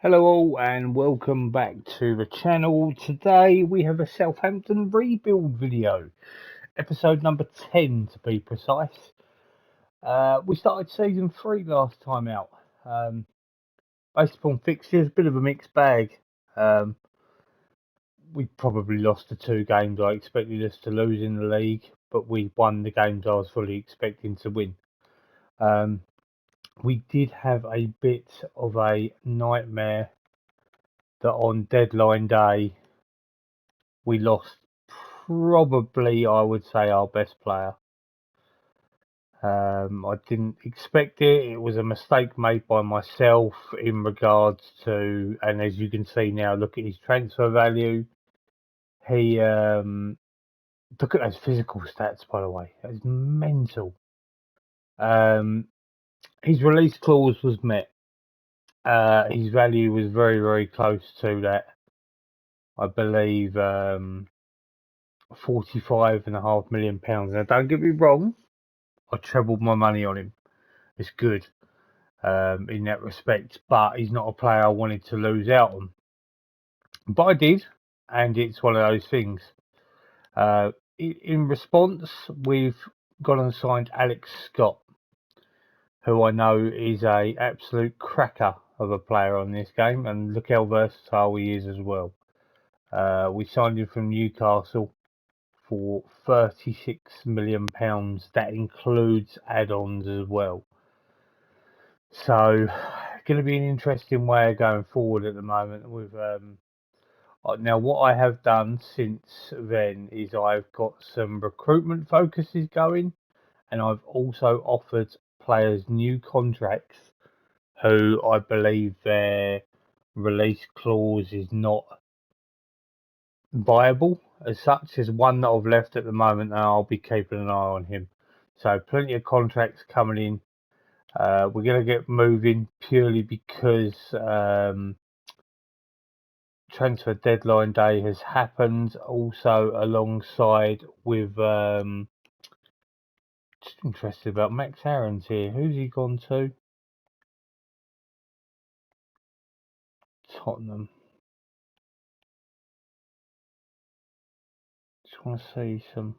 Hello all and welcome back to the channel. Today we have a Southampton rebuild video, episode number 10 to be precise. We started season 3 last time out. Based upon fixtures, bit of a mixed bag. We probably lost the 2 games I expected us to lose in the league, but we won the games I was fully expecting to win. We did have a bit of a nightmare that on deadline day we lost probably, I would say, our best player. I didn't expect it. It was a mistake made by myself in regards to, and as you can see now, look at his transfer value. He look at those physical stats, by the way. That's mental. His release clause was met. His value was very, very close to that. I believe £45.5 million. Now, don't get me wrong. I trebled my money on him. It's good in that respect, but he's not a player I wanted to lose out on. But I did, and it's one of those things. In response, we've gone and signed Alex Scott, who I know is a absolute cracker of a player on this game, and look how versatile he is as well. We signed him from Newcastle for £36 million. That includes add-ons as well. So, going to be an interesting way of going forward at the moment. With now, what I have done since then is I've got some recruitment focuses going, and I've also offered players new contracts who I believe their release clause is not viable as such. There's one that I've left at the moment, and I'll be keeping an eye on him. So, plenty of contracts coming in. We're going to get moving purely because transfer deadline day has happened. Also, alongside with just interested about Max Aaron's here. Who's he gone to? Tottenham. Just want to see some.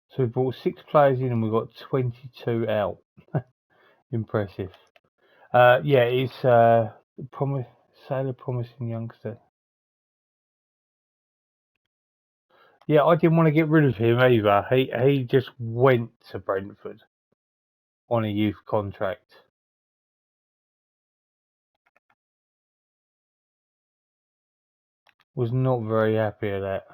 So we brought 6 players in and we've got 22 out. Impressive. Yeah, it's Sailor promising youngster. Yeah, I didn't want to get rid of him either. He just went to Brentford on a youth contract. Was not very happy at that.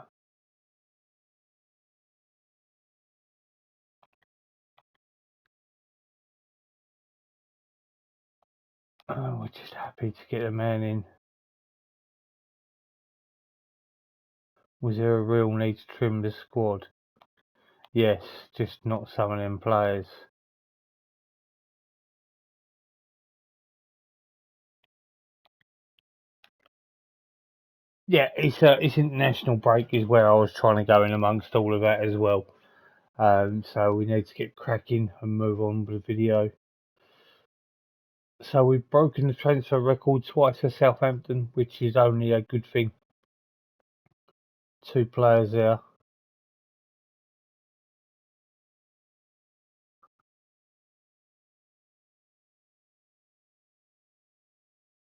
Oh, we're just happy to get a man in. Was there a real need to trim the squad? Yes, just not some of them players. Yeah, it's international break is where I was trying to go in amongst all of that as well. So we need to get cracking and move on with the video. So we've broken the transfer record twice for Southampton, which is only a good thing. 2 players there.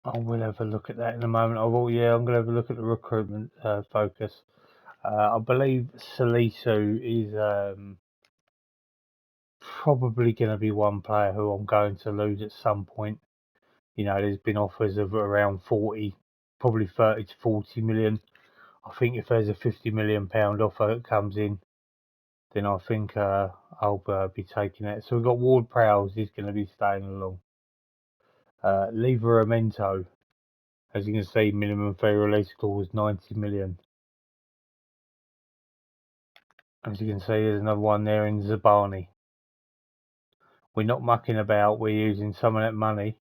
I will have a look at that in a moment. I'm going to have a look at the recruitment focus. I believe Salisu is probably going to be one player who I'm going to lose at some point. You know, there's been offers of around 40, probably 30 to 40 million. I think if there's a £50 million offer that comes in, then I think I'll be taking it. So we've got Ward Prowse, he's going to be staying along. Livramento, as you can see, minimum fee release clause 90 million. As you can see, there's another one there in Zabani. We're not mucking about, we're using some of that money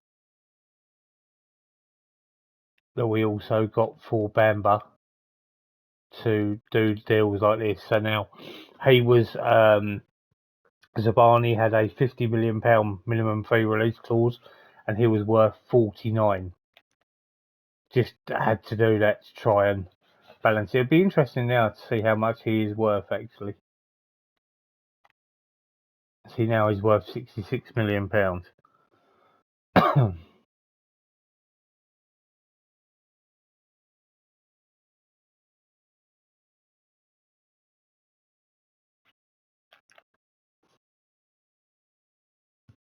that we also got for Bamba to do deals like this. So now he was Zabani had a £50 million minimum fee release clause, and he was worth 49. Just had to do that to try and balance it. It'd be interesting now to see how much he is worth actually. See, now he's worth £66 million.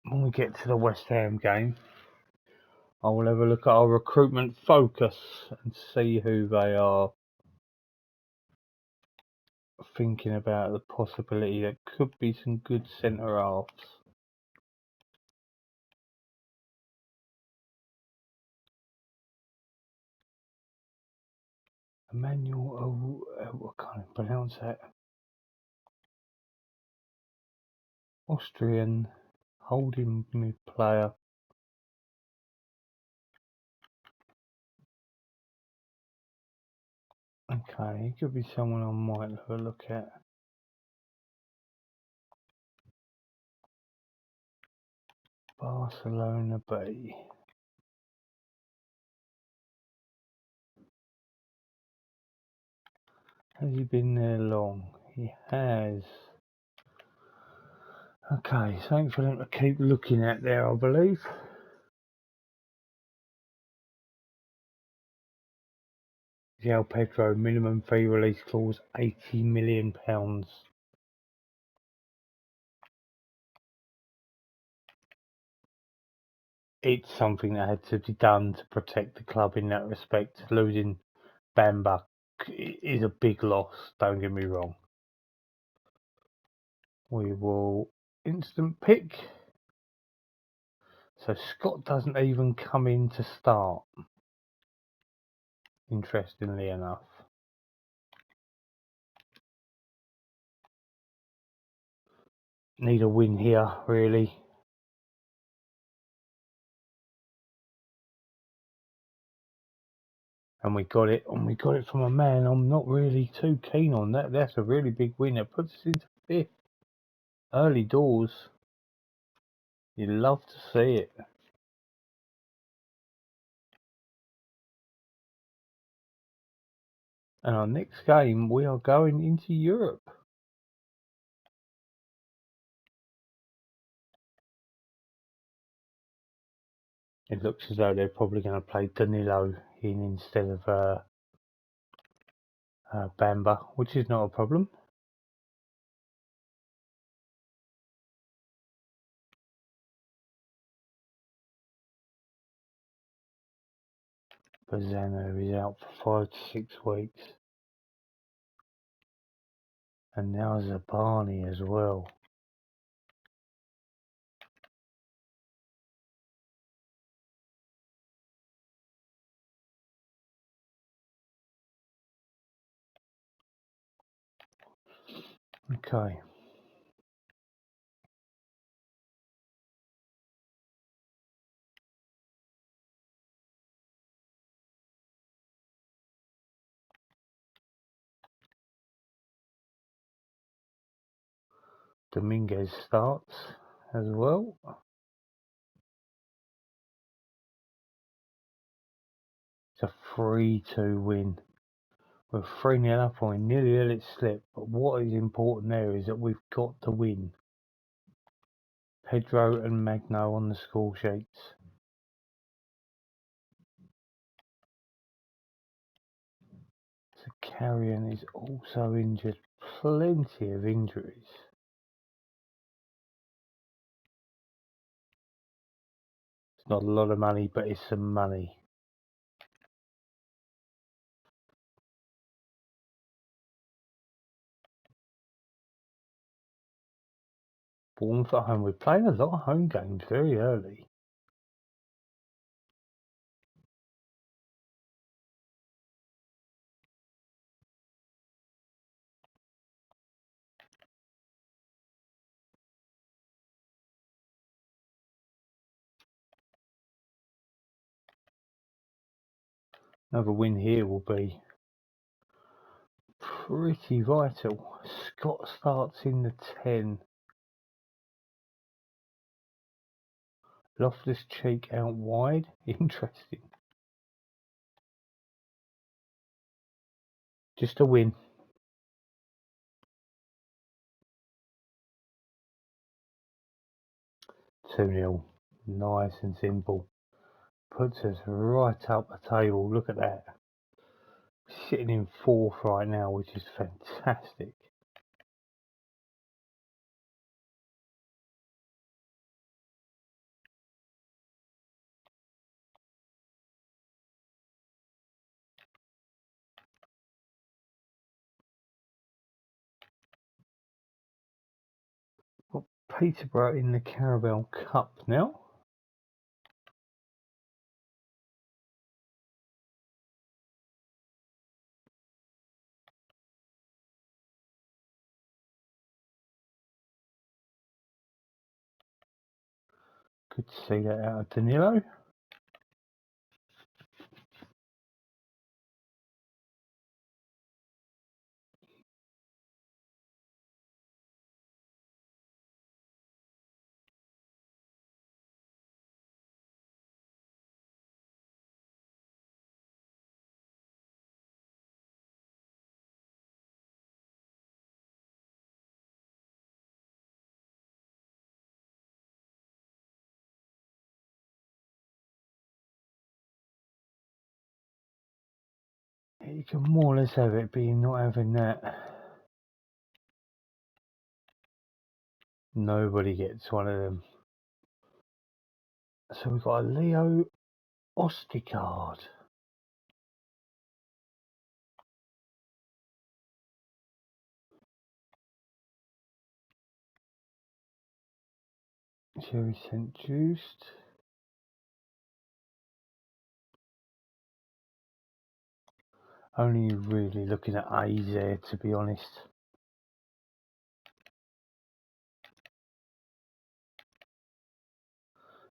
When we get to the West Ham game, I will have a look at our recruitment focus and see who they are thinking about the possibility there could be some good centre halves. Emmanuel, I can't pronounce that. Austrian holding mid player. Okay, he could be someone I might have a look at. Barcelona B. Has he been there long? He has. Okay, something for them to keep looking at there, I believe. João Pedro, minimum fee release clause, £80 million. It's something that had to be done to protect the club in that respect. Losing Bamba is a big loss, don't get me wrong. We will instant pick. So Scott doesn't even come in to start, interestingly enough. Need a win here, really. And we got it from a man I'm not really too keen on. That's a really big win. It puts us into 5th. Early doors. You love to see it. And our next game, we are going into Europe. It looks as though they're probably going to play Danilo in instead of Bamba, which is not a problem. Bazzano is out for 5 to 6 weeks. And now Zabani as well. Okay. Dominguez starts as well. It's a 3-2 win. We're 3-0 up and we nearly let it slip. But what is important there is that we've got to win. Pedro and Magno on the score sheets. So Carrion is also injured. Plenty of injuries. It's not a lot of money, but it's some money. Bournemouth at home. We're playing a lot of home games very early. Another win here will be pretty vital. Scott starts in the 10. Loftus-Cheek out wide. Interesting. Just a win. 2-0. Nice and simple. Puts us right up the table. Look at that. Sitting in 4th right now, which is fantastic. Got Peterborough in the Carabao Cup now. Good to see that out of Danilo. You can more or less have it, but you're not having that. Nobody gets one of them. So we've got a Leo Ostigard. Cherry St. Just. Only really looking at A's there, to be honest.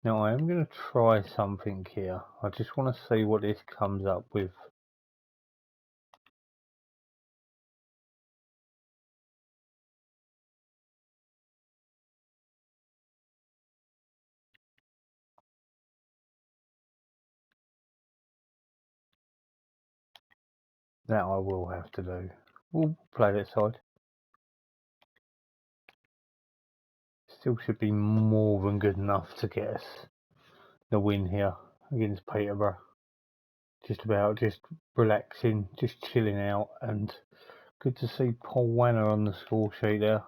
Now I am going to try something here. I just want to see what this comes up with. That I will have to do. We'll play that side. Still should be more than good enough to get us the win here against Peterborough. Just relaxing, just chilling out, and good to see Paul Wanner on the score sheet there.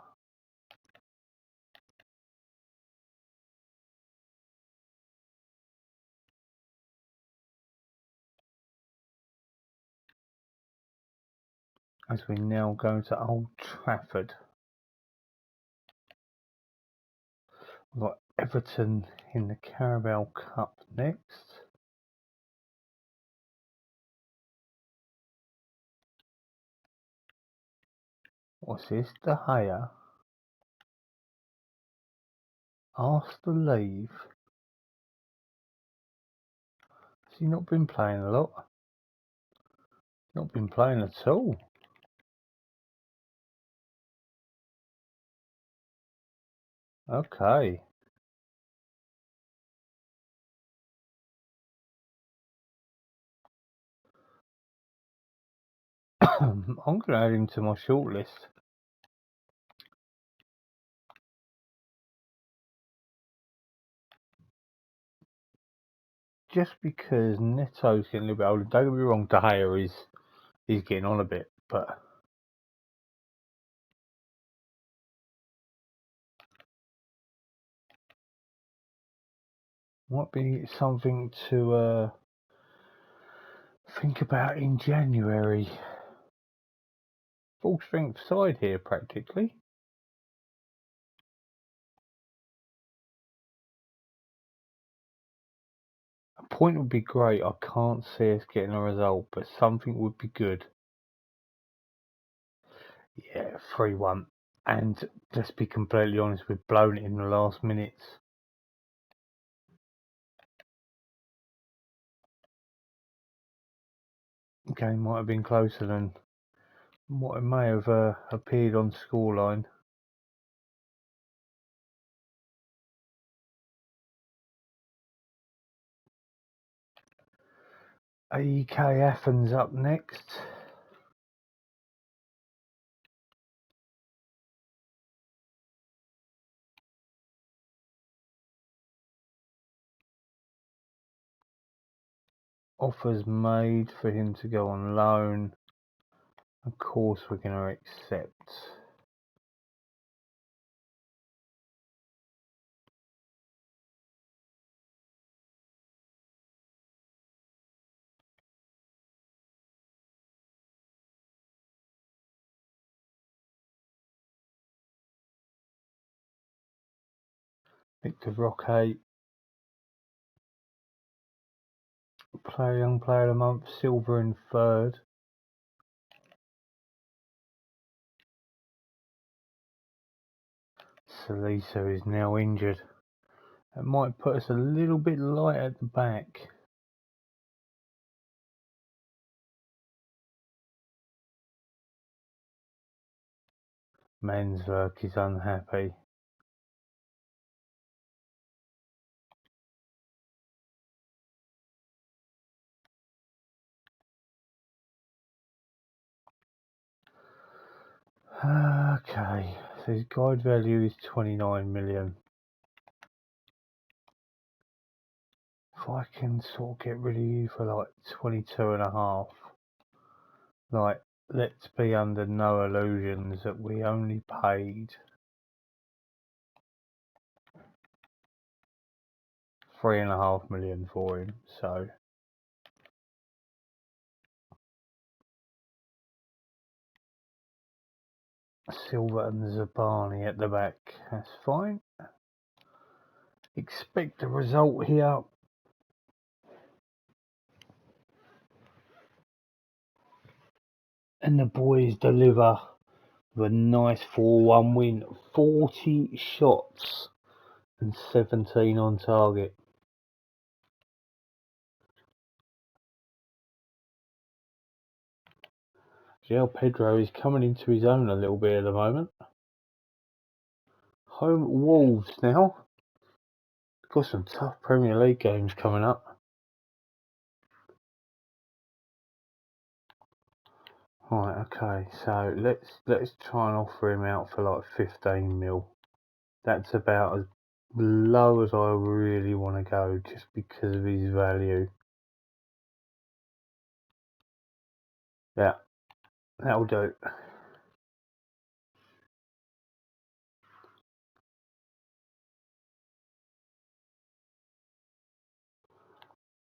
As we now go to Old Trafford. We've got Everton in the Carabao Cup next. What's this? De Gea asked to leave. Has he not been playing a lot? Not been playing at all. Okay. I'm going to add him to my shortlist. Just because Neto's getting a little bit older. Don't get me wrong, De Gea is getting on a bit, but might be something to think about in January. Full strength side here, practically. A point would be great. I can't see us getting a result, but something would be good. Yeah, 3-1. And let's be completely honest, we've blown it in the last minutes. The game might have been closer than what it may have appeared on scoreline. AEK Athens up next. Offers made for him to go on loan. Of course we're going to accept. Victor Roque, Young Player of the Month, silver in third. Salisa is now injured. That might put us a little bit light at the back. Manswerk is unhappy. Okay, so his guide value is 29 million. If I can sort of get rid of you for like 22.5, like, let's be under no illusions that we only paid 3.5 million for him, so Silva and Zabani at the back, that's fine. Expect a result here. And the boys deliver with a nice 4-1 win. 40 shots and 17 on target. João Pedro is coming into his own a little bit at the moment. Home Wolves now. Got some tough Premier League games coming up. Right, okay, so let's try and offer him out for like 15 mil. That's about as low as I really want to go, just because of his value. Yeah, that'll do.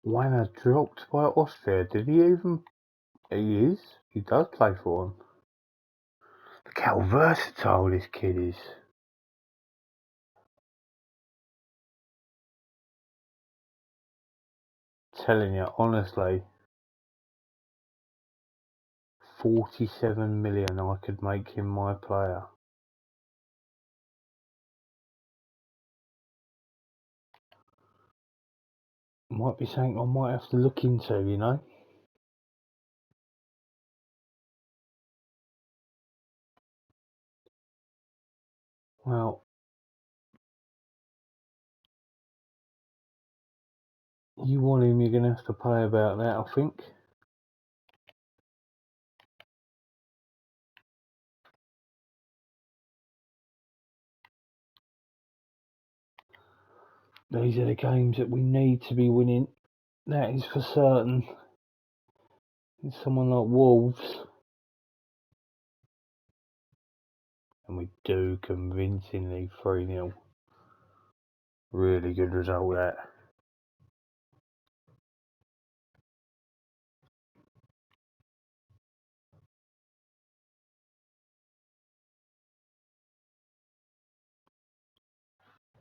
Wanner dropped by Austria. Did he even? He is. He does play for him. Look how versatile this kid is. Telling you, honestly, 47 million I could make him my player. Might be something I might have to look into, you know. Well, you want him, you're going to have to pay about that, I think. These are the games that we need to be winning. That is for certain. It's someone like Wolves. And we do convincingly 3-0. Really good result, that.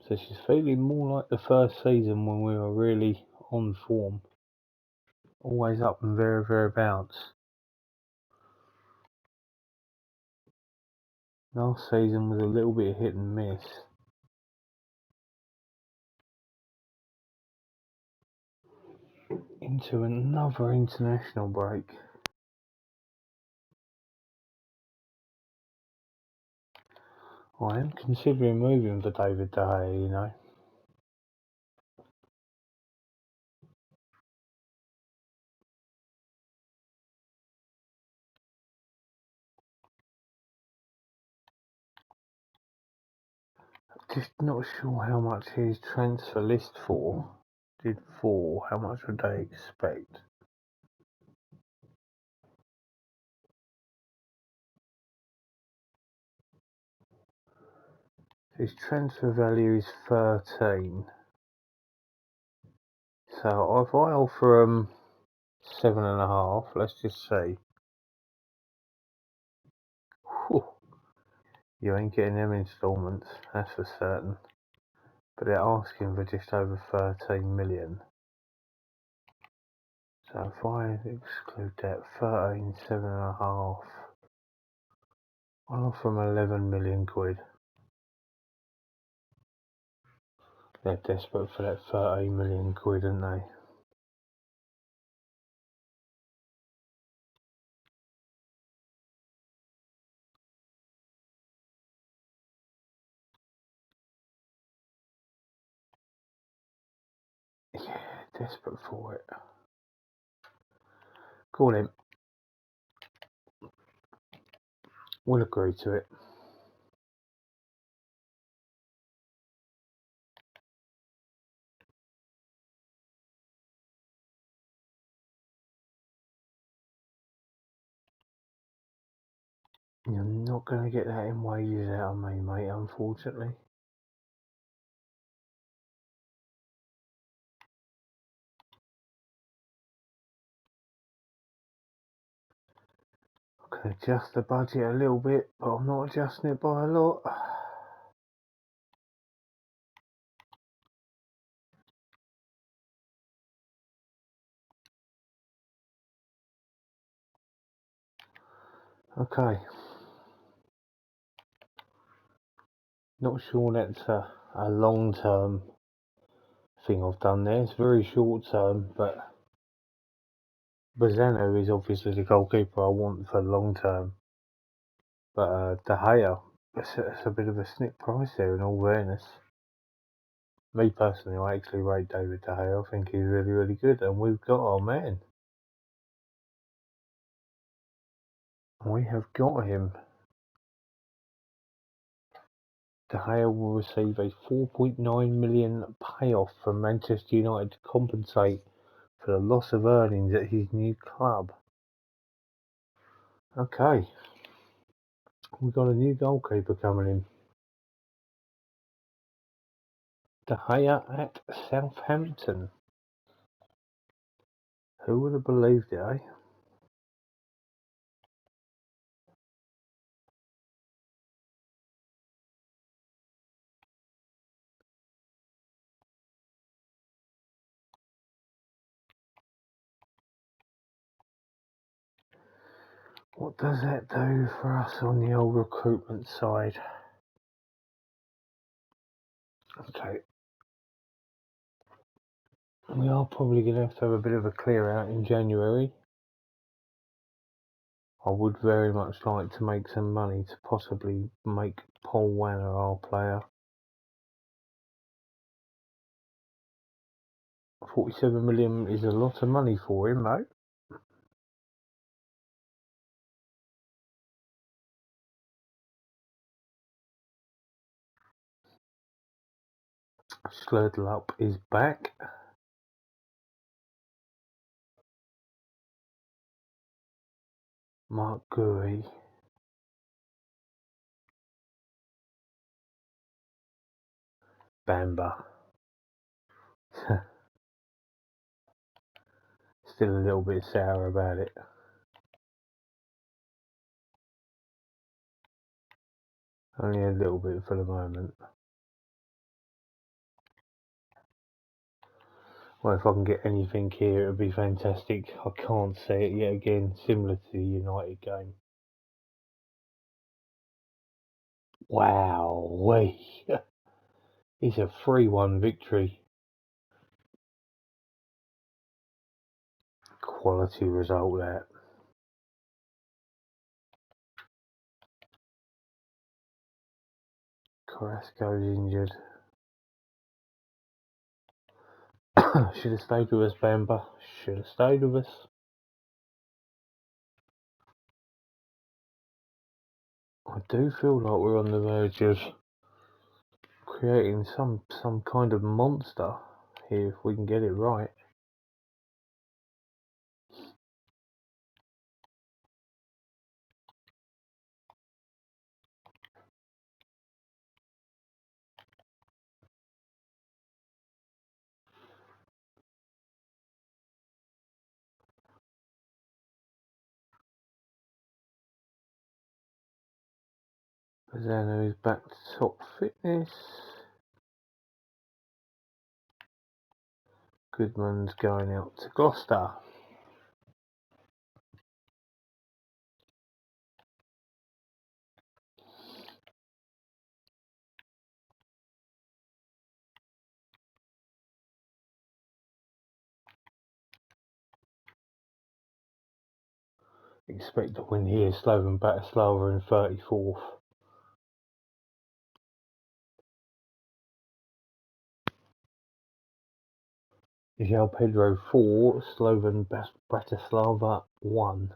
So she's feeling more like the first season when we were really on form. Always up and very, very bounce. Last season was a little bit hit and miss. Into another international break. I am considering moving for David De Gea, you know. Just not sure how much his transfer list did for. How much would they expect? His transfer value is 13. So if I offer him 7.5, let's just say. Whew, you ain't getting them instalments, that's for certain. But they're asking for just over 13 million. So if I exclude that 13, 7.5, I'll offer him 11 million quid. They're desperate for that 13 million quid, aren't they? Yeah, desperate for it. Call him. We'll agree to it. You're not going to get that in wages out of me, mate, unfortunately. I can adjust the budget a little bit, but I'm not adjusting it by a lot. Okay. Not sure that's a long-term thing I've done there. It's very short-term, but Bazzano is obviously the goalkeeper I want for long-term. But De Gea, it's a bit of a snip price there, in all fairness. Me personally, I actually rate David De Gea. I think he's really, really good, and we've got our man. We have got him. De Gea will receive a 4.9 million payoff from Manchester United to compensate for the loss of earnings at his new club. Okay, we've got a new goalkeeper coming in. De Gea at Southampton. Who would have believed it, eh? What does that do for us on the old recruitment side? Okay, we are probably going to have a bit of a clear out in January. I would very much like to make some money to possibly make Paul Wanner our player. 47 million is a lot of money for him, though. Slurdup is back. Mark Gui. Bamba. Still a little bit sour about it. Only a little bit for the moment. Well, if I can get anything here, it would be fantastic. I can't say it yet again, similar to the United game. Wow, it's a 3-1 victory. Quality result, that. Carrasco's injured. Should have stayed with us, Bamba. Should have stayed with us. I do feel like we're on the verge of creating some kind of monster here if we can get it right. Pizzano is back to top fitness. Goodman's going out to Gloucester. Expect to win here. Slovan Bratislava in 34th. João Pedro 4, Slovan Bratislava 1.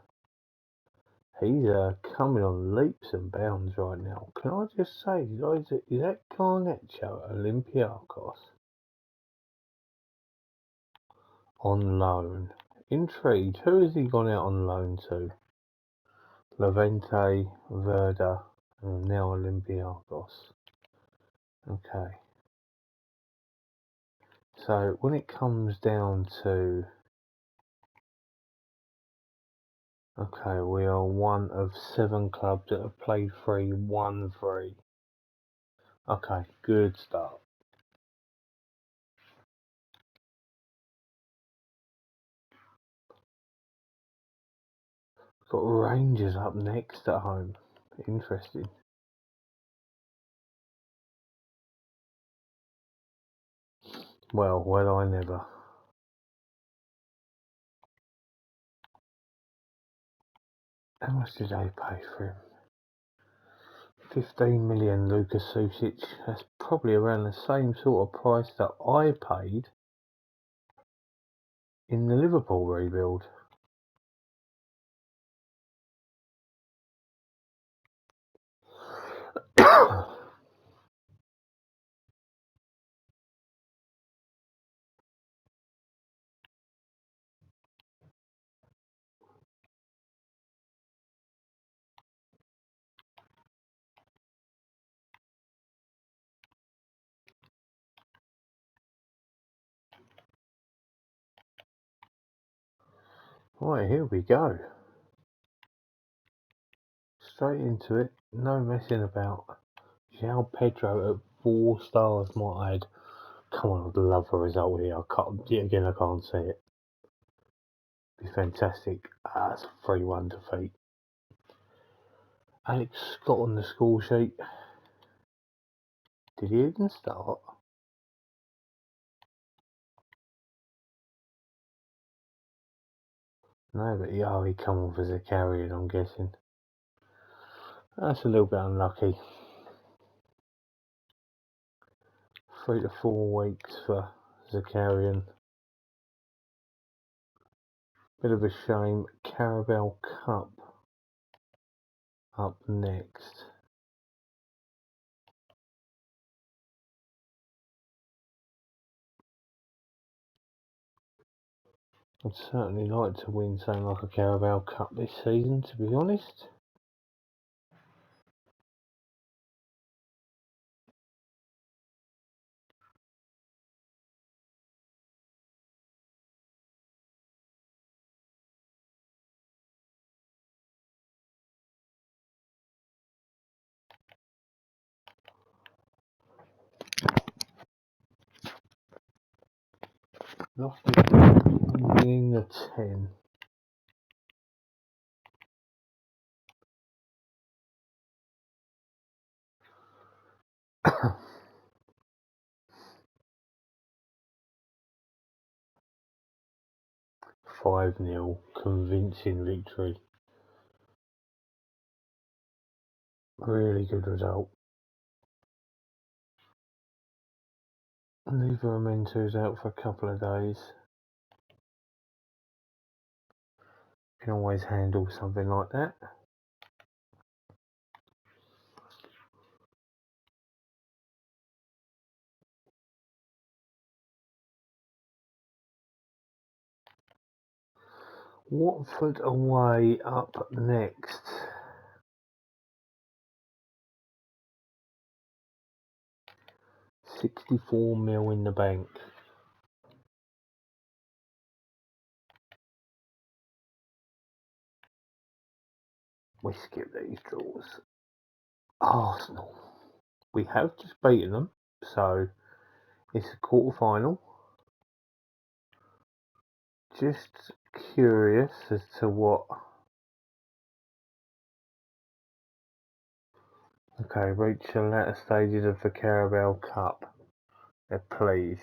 He's coming on leaps and bounds right now. Can I just say, guys, is that Garnacho at Olympiacos? On loan. Intrigued. Who has he gone out on loan to? Levante, Verda, and now Olympiacos. Okay. So when it comes down to... Okay, we are one of 7 clubs that have played 3, won 3. Okay, good start. Got Rangers up next at home. Interesting. Well, I never. How much did they pay for him? 15 million, Lucas Susic. That's probably around the same sort of price that I paid in the Liverpool rebuild. Right, here we go. Straight into it, no messing about. João Pedro at 4 stars, might add. Come on, I'd love a result here. I can't see it. Be fantastic. That's a 3-1 defeat. Alex Scott on the score sheet. Did he even start? No, but he come off as a carrier, I'm guessing. That's a little bit unlucky. 3 to 4 weeks for Zakarian. Bit of a shame. Carabao Cup up next. I'd certainly like to win something like a Carabao Cup this season, to be honest. Winning the 10. (5-0) convincing victory. Really good result. Liveramento's out for a couple of days. Can always handle something like that. Watford away up next. £64 million in the bank. We skip these draws. Arsenal. We have just beaten them, so it's a quarter-final. Just curious as to what... Okay, reach the latter stages of the Carabao Cup. They're pleased.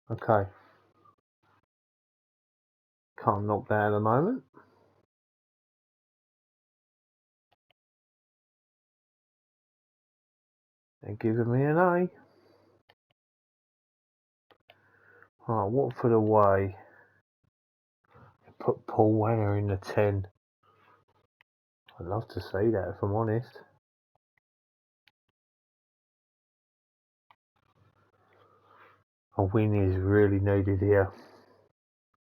Okay. Can't knock that at the moment. They're giving me an A. Right, Watford away. Put Paul Wenger in the 10. I'd love to see that, if I'm honest. A win is really needed here.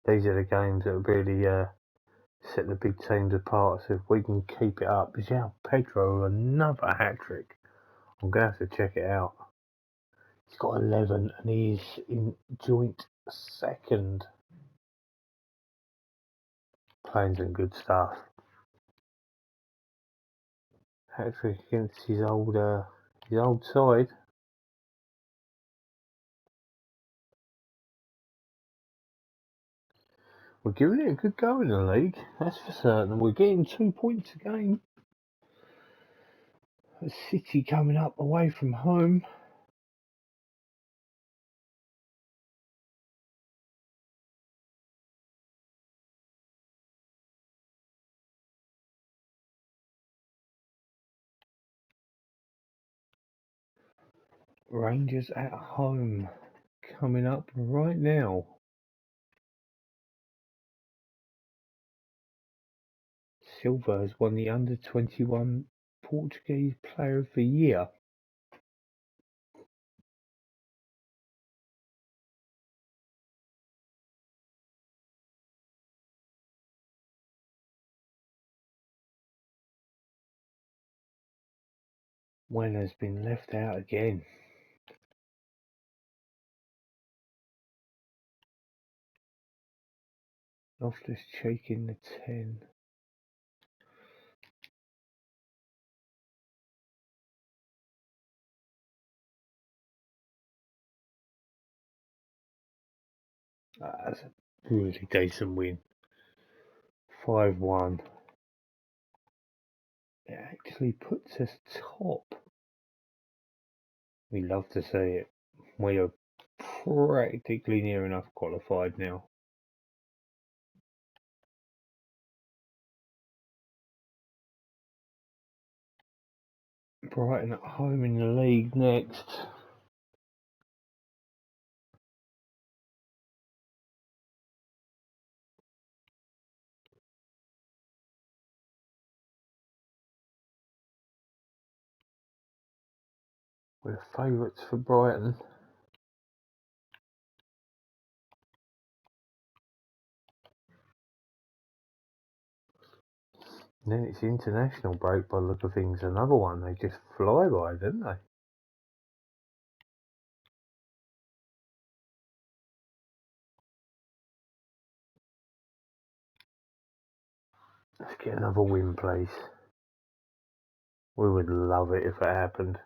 These are the games that really set the big teams apart. So if we can keep it up, João Pedro, another hat trick. I'm going to have to check it out. He's got 11 and he's in joint second. Playing some good stuff. Hat trick against his old side. We're giving it a good go in the league, that's for certain. We're getting 2 points a game. City coming up away from home. Rangers at home coming up right now. Silva has won the under-21 Portuguese Player of the Year. When has been left out again. Loftus Cheek in the 10. That's a really decent win. 5-1. It actually puts us top. We love to see it. We are practically near enough qualified now. Brighton at home in the league next. We're favourites for Brighton. And then it's international break by the look of things. Another one. They just fly by, don't they? Let's get another win, please. We would love it if it happened.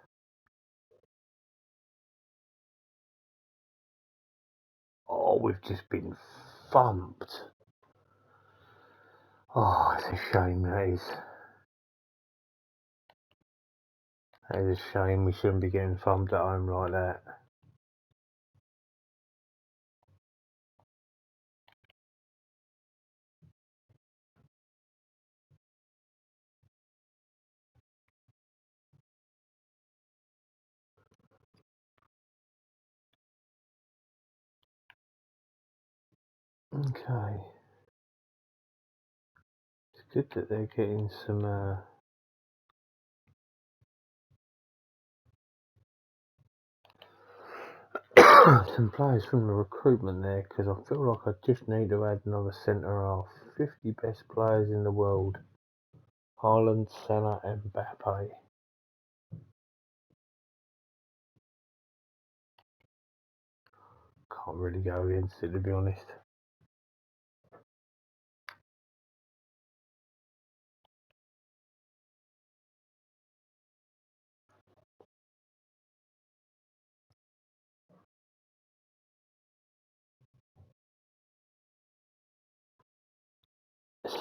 Oh, we've just been thumped. Oh, it's a shame, that is. That is a shame. We shouldn't be getting thumped at home like that. Okay. It's good that they're getting some some players from the recruitment there because I feel like I just need to add another centre half. 50 best players in the world. Haaland, Salah and Mbappe. Can't really go against it, to be honest.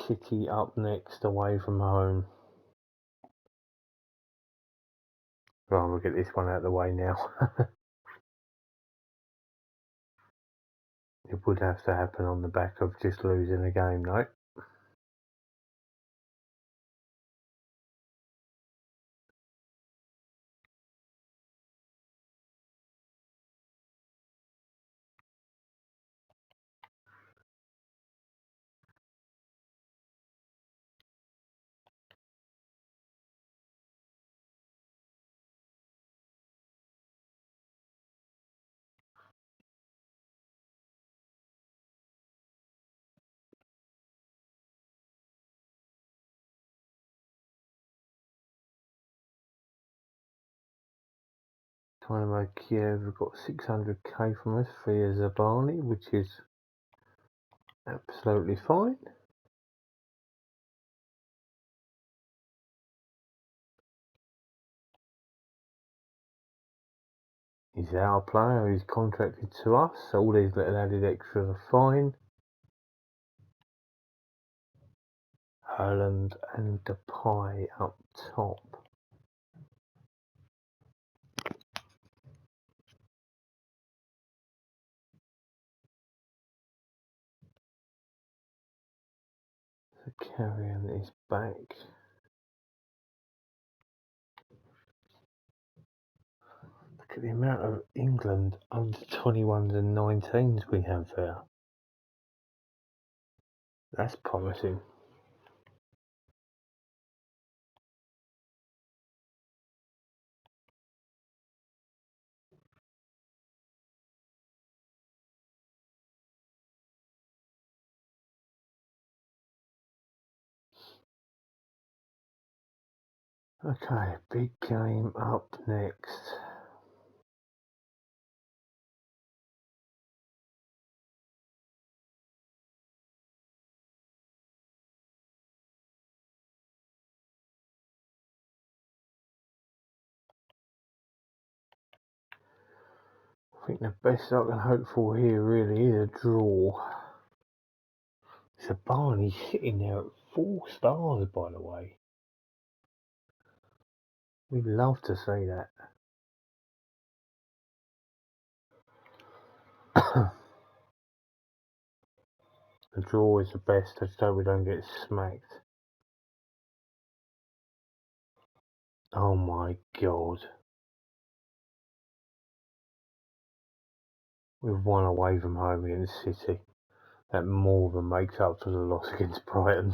City up next, away from home. Right, we'll get this one out of the way now. It would have to happen on the back of just losing a game, though. Dynamo Kiev have got 600k from us via Zabani, which is absolutely fine. He's our player, he's contracted to us, so all these little added extras are fine. Haaland and Depay up top. Carrion is back. Look at the amount of England under 21s and 19s we have there. That's promising. Okay, big game up next. I think the best I can hope for here really is a draw. Sabani's sitting there at 4 stars, by the way. We'd love to see that. The draw is the best, I just hope we don't get smacked. Oh my god. We've won away from home against City. That more than makes up for the loss against Brighton.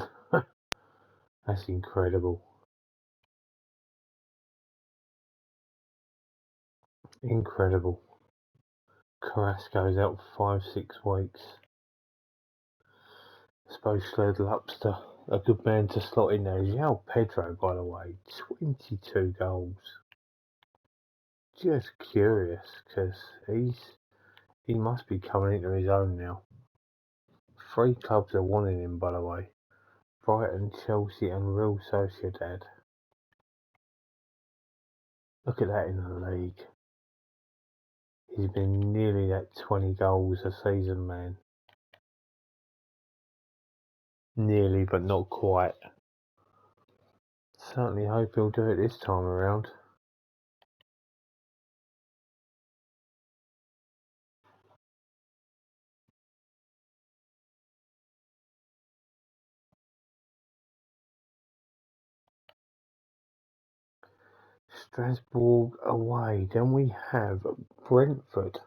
That's incredible. Incredible. Carrasco's out for 5-6 weeks. I suppose Schledlup's a good man to slot in there. João Pedro, by the way, 22 goals. Just curious, because he must be coming into his own now. 3 clubs are wanting him, by the way. Brighton, Chelsea and Real Sociedad. Look at that in the league. He's been nearly at 20 goals a season, man. Nearly, but not quite. Certainly hope he'll do it this time around. Strasbourg away. Then we have Brentford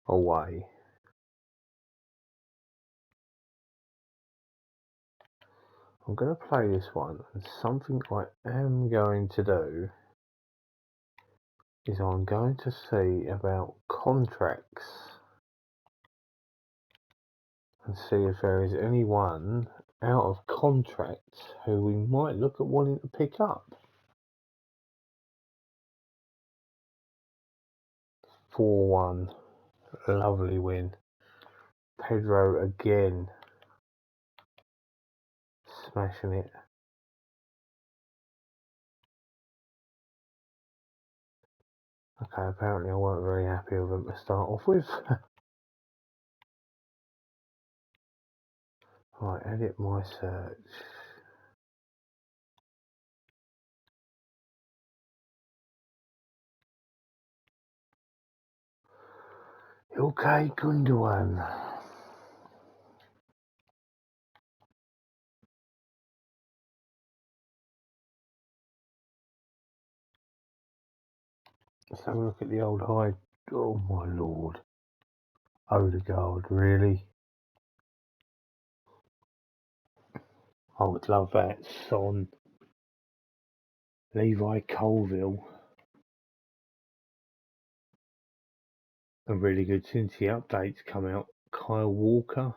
away. I'm going to play this one, and something I am going to do is I'm going to see about contracts and see if there is anyone out of contract who we might look at wanting to pick up. 4-1, lovely win. Pedro again, smashing it. Okay, apparently I weren't very happy with them to start off with. Right, edit my search. Okay, Gundogan. Let's have a look at the old hide. Oh my lord. Odegaard, really? I would love that. Son. Levi Colville. A really good since the updates come out. Kyle Walker.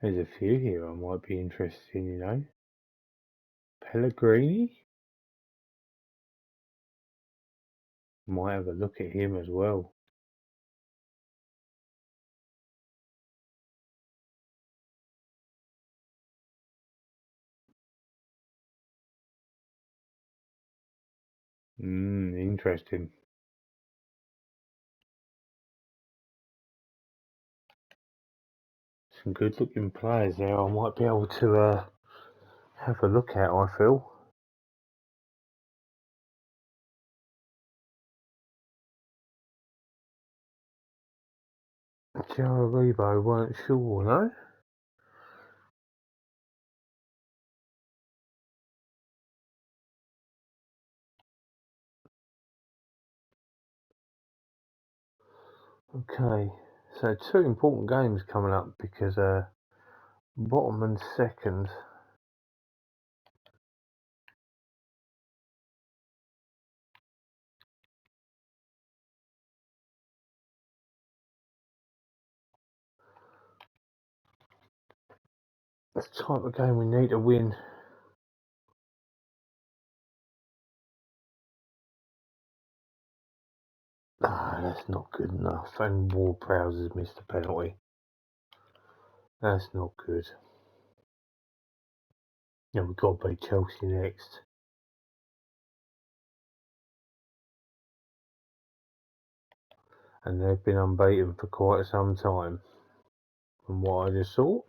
There's a few here I might be interested in, you know. Pellegrini? Might have a look at him as well. Interesting. Some good looking players there I might be able to have a look at, I feel. Carabao weren't sure, no? Okay, so two important games coming up because bottom and second. That's the type of game we need to win. That's not good enough. And Ward-Prowse has missed a penalty. That's not good. Yeah, we've got to beat Chelsea next. And they've been unbeaten for quite some time. From what I just saw.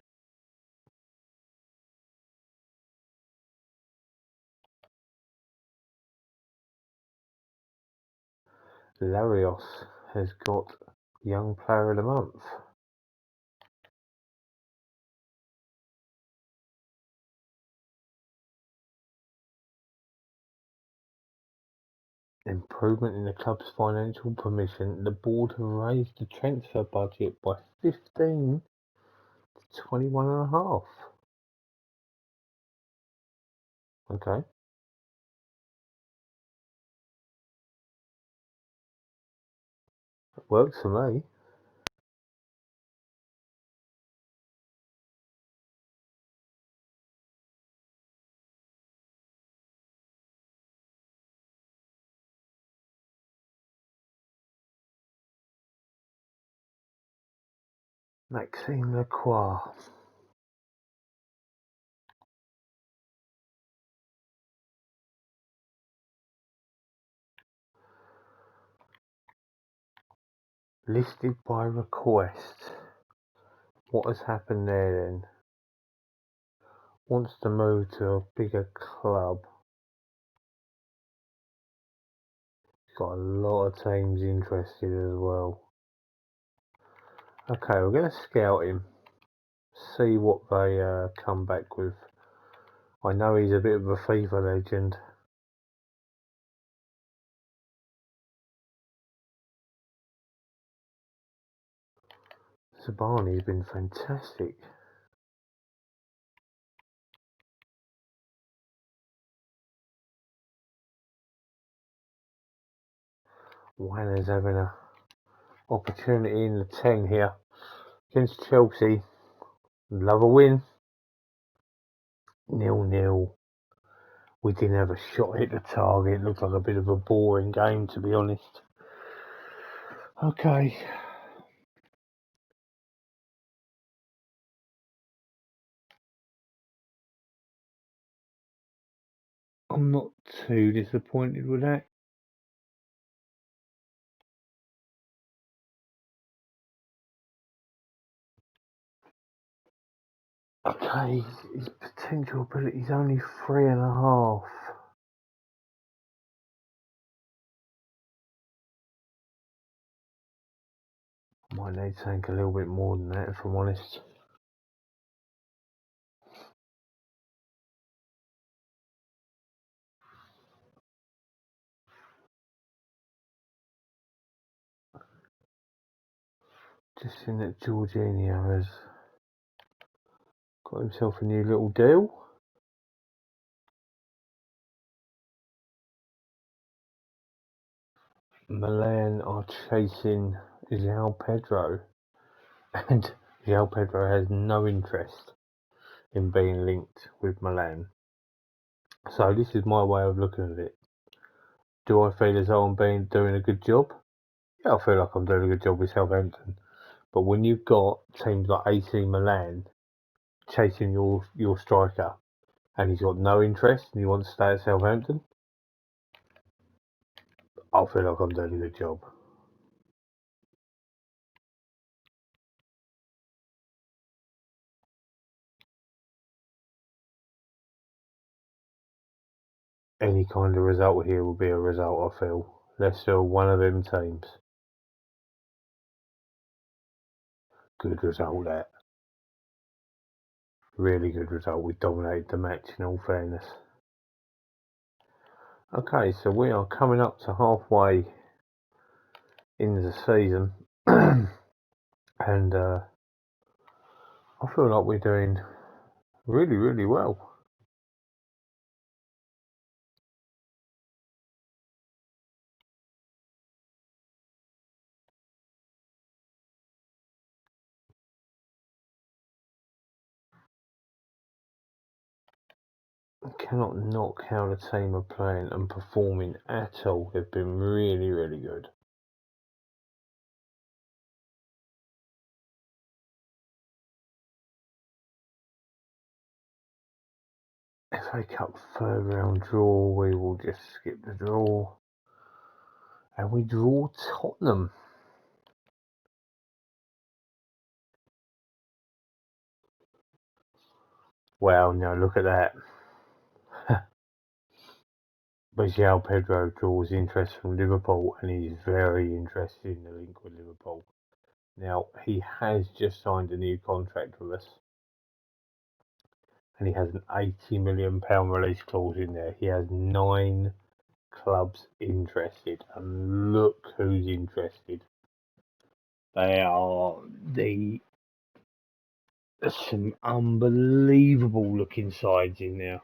Larios has got Young Player of the Month. Improvement in the club's financial permission. The board have raised the transfer budget by 15 to 21.5. Okay. Works for me. Maxime Lacroix. Listed by request. What has happened there then? Wants to move to a bigger club. Got a lot of teams interested as well. Okay, we're going to scout him. See what they come back with. I know he's a bit of a FIFA legend. Sabani's been fantastic. Wanner's having a opportunity in the 10 here against Chelsea. Love a win. 0-0. We didn't have a shot hit the target. It looked like a bit of a boring game, to be honest. Okay. I'm not too disappointed with that. Okay, his potential ability is only 3.5. Might need to think a little bit more than that, if I'm honest. Just seen that Jorginho has got himself a new little deal. Milan are chasing João Pedro, and João Pedro has no interest in being linked with Milan. So this is my way of looking at it. Do I feel as though I'm doing a good job? Yeah, I feel like I'm doing a good job with Southampton. But when you've got teams like AC Milan chasing your striker, and he's got no interest and he wants to stay at Southampton, I feel like I'm doing a good job. Any kind of result here will be a result, I feel. Leicester are one of them teams. Good result, that. Really good result. We dominated the match, in all fairness. Okay, so we are coming up to halfway in the season. And I feel like we're doing really, really well. Cannot knock how the team are playing and performing at all. They've been really, really good. FA Cup third round draw, we will just skip the draw. And we draw Tottenham. Well, no, look at that. But João Pedro draws interest from Liverpool, and he's very interested in the link with Liverpool. Now, he has just signed a new contract with us, and he has an £80 million release clause in there. He has 9 clubs interested, and look who's interested. They are there's some unbelievable looking sides in there.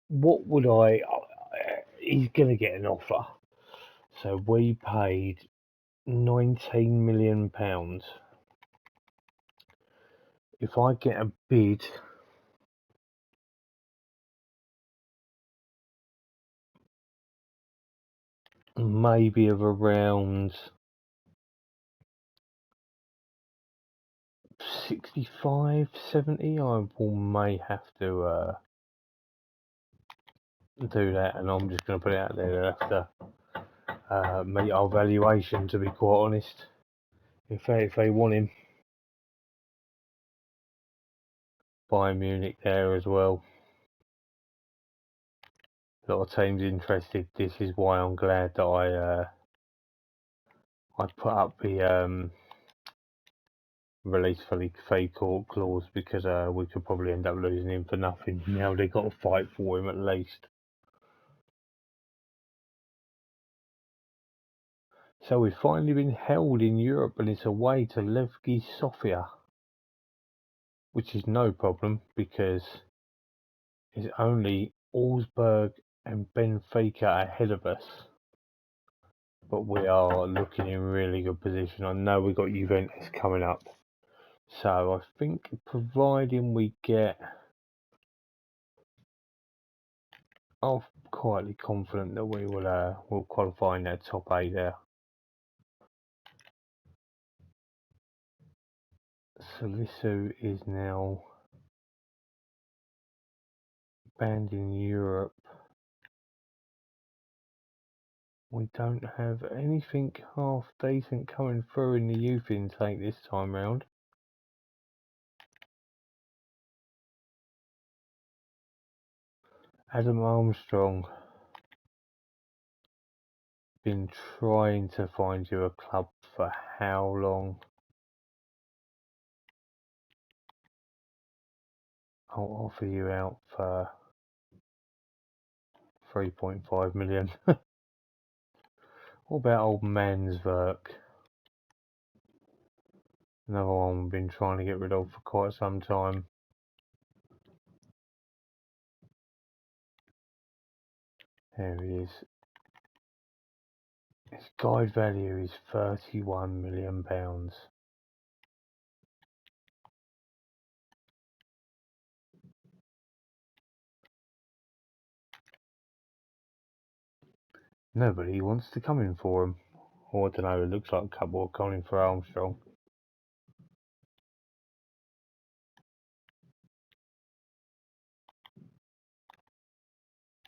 What would he's going to get an offer. So we paid £19 million. If I get a bid, maybe of around 65, 70, I may have to do that, and I'm just going to put it out there. They'll have to meet our valuation, to be quite honest. If they want him. Bayern Munich there as well. A lot of teams interested. This is why I'm glad that I put up the release fee clause, because we could probably end up losing him for nothing. Now they've got to fight for him at least. So we've finally been held in Europe, and it's away to Levski Sofia, which is no problem because it's only Augsburg and Benfica ahead of us. But we are looking in really good position. I know we've got Juventus coming up. So I think providing we get... I'm quietly confident that we will qualify in that top 8 there. Salisu is now banned in Europe. We don't have anything half decent coming through in the youth intake this time round. Adam Armstrong, been trying to find you a club for how long? I'll offer you out for 3.5 million. What about old Manswerk? Another one we've been trying to get rid of for quite some time. There he is. His guide value is £31 million. Nobody wants to come in for him. Or I don't know, it looks like a couple are coming for Armstrong.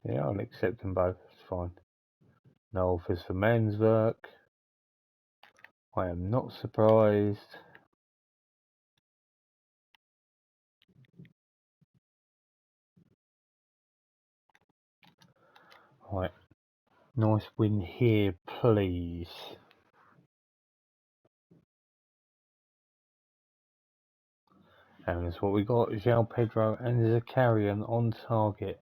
Yeah, I'll accept them both, it's fine. No offers for Manswerk. I am not surprised. Right, nice win here, please. And that's what we got. João Pedro and Zakarian on target.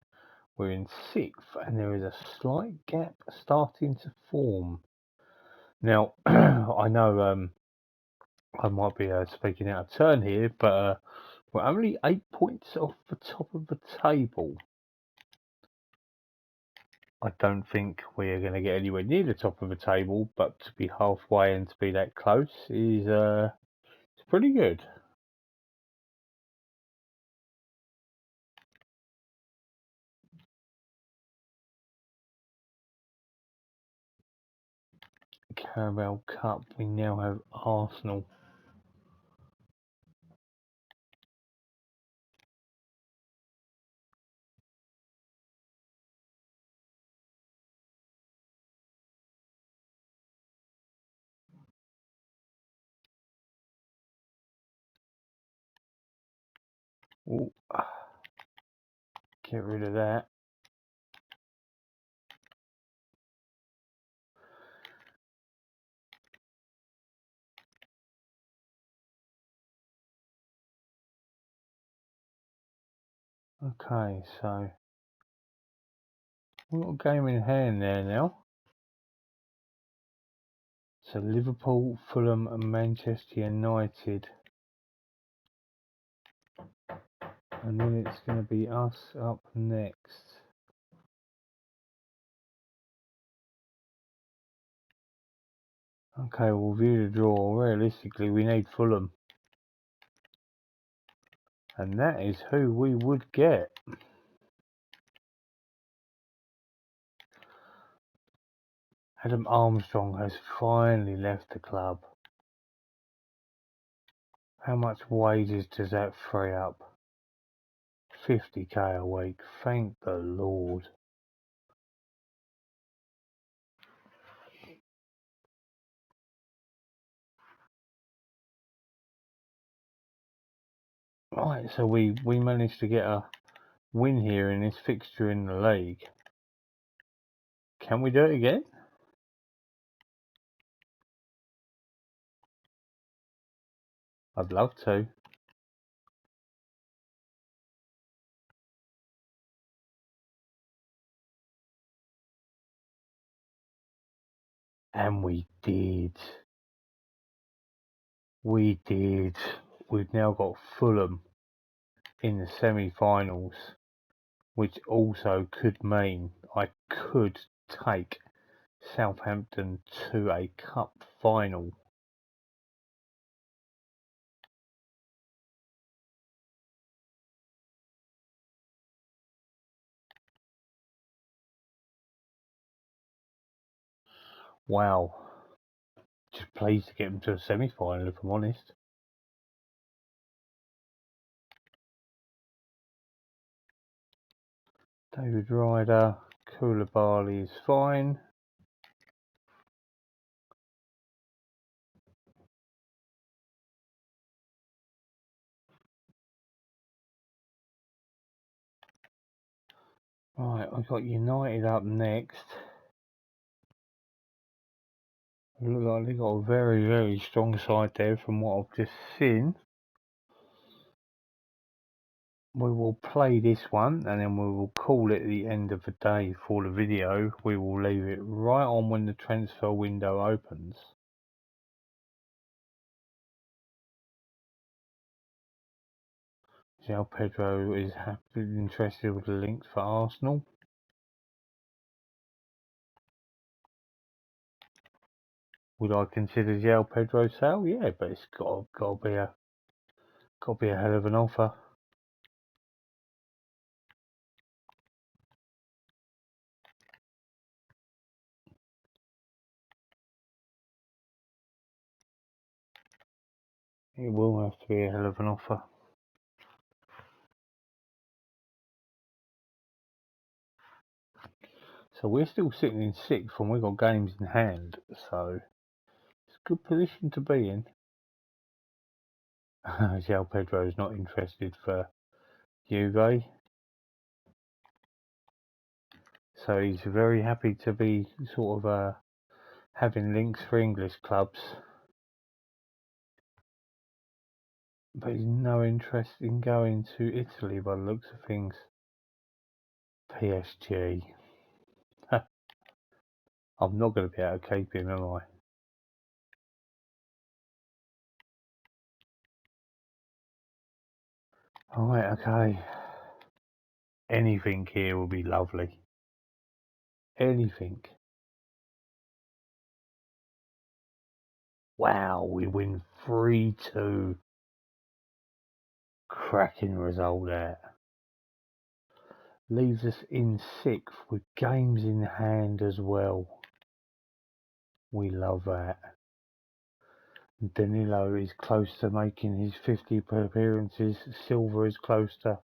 We're in 6th, and there is a slight gap starting to form. Now, I know I might be speaking out of turn here, but we're only 8 points off the top of the table. I don't think we're going to get anywhere near the top of the table, but to be halfway and to be that close is it's pretty good. Carabao Cup, we now have Arsenal. Ooh, get rid of that. Okay, so we've got a game in hand there now. So Liverpool, Fulham and Manchester United. And then it's going to be us up next. Okay, we'll view the draw. Realistically, we need Fulham. And that is who we would get. Adam Armstrong has finally left the club. How much wages does that free up? 50k a week, thank the Lord. Right, so we managed to get a win here in this fixture in the league. Can we do it again? I'd love to. And we did. We did. We've now got Fulham in the semi-finals. which also could mean I could take Southampton to a cup final. Wow. Just pleased to get them to a semi-final, if I'm honest. David Ryder, Koulibaly is fine. Right, I've got United up next. Look like they've got a very, very strong side there from what I've just seen. We will play this one and then we will call it the end of the day for the video. We will leave it right on when the transfer window opens. João Pedro is interested with the links for Arsenal. Would I consider João Pedro sale? Yeah, but it's got to be a hell of an offer. It will have to be a hell of an offer. So we're still sitting in 6th and we've got games in hand, so it's a good position to be in. João Pedro is not interested for Juve, so he's very happy to be sort of having links for English clubs, but he's no interest in going to Italy by the looks of things. PSG. I'm not going to be able to keep him, am I? Alright, okay. Anything here will be lovely. Anything. Wow, we win 3-2. Cracking result there. Leaves us in 6th with games in hand as well. We love that. Danilo is close to making his 50 appearances. Silva is close to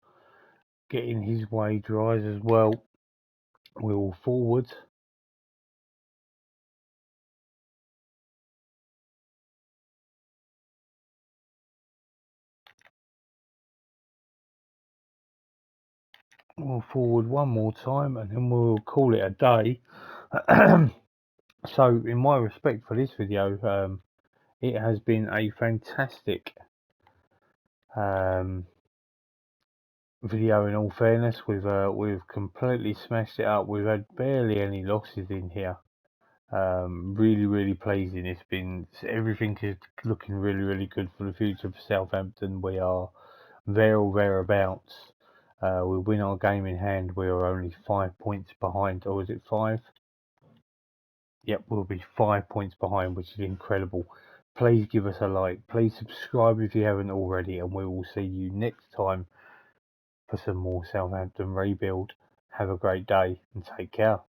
getting his wage rise as well. We're all forward. We'll forward one more time and then we'll call it a day. So in my respect for this video, it has been a fantastic video in all fairness. We've completely smashed it up. We've had barely any losses in here. Really pleasing. It's been, everything is looking really good for the future for Southampton. We are there or thereabouts. We win our game in hand. We are only 5 points behind, or is it 5? Yep, we'll be 5 points behind, which is incredible. Please give us a like. Please subscribe if you haven't already, and we will see you next time for some more Southampton rebuild. Have a great day and take care.